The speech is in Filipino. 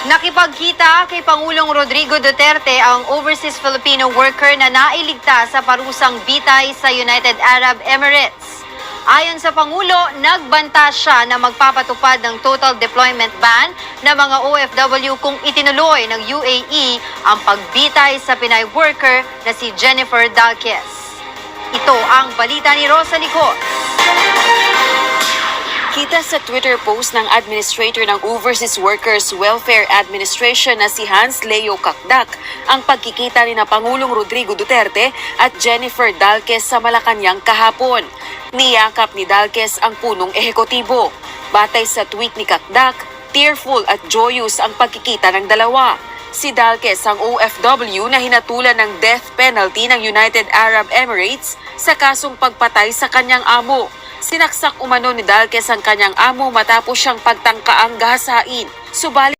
Nakipagkita kay Pangulong Rodrigo Duterte ang overseas Filipino worker na nailigtas sa parusang bitay sa United Arab Emirates. Ayon sa Pangulo, nagbanta siya na magpapatupad ng total deployment ban ng mga OFW kung itinuloy ng UAE ang pagbitay sa Pinay worker na si Jennifer Dalquez. Ito ang balita ni Rosa Nicole. Kita sa Twitter post ng Administrator ng Overseas Workers Welfare Administration na si Hans Leo Kakdak ang pagkikita ni na Pangulong Rodrigo Duterte at Jennifer Dalquez sa Malacanang kahapon. Niyakap ni Dalquez ang punong ehekutibo. Batay sa tweet ni Kakdak, tearful at joyous ang pagkikita ng dalawa. Si Dalquez ang OFW na hinatulan ng death penalty ng United Arab Emirates sa kasong pagpatay sa kanyang amo. Sinaksak umano ni Dalquez ang kanyang amo matapos siyang pagtangkaang gahasain. Subalit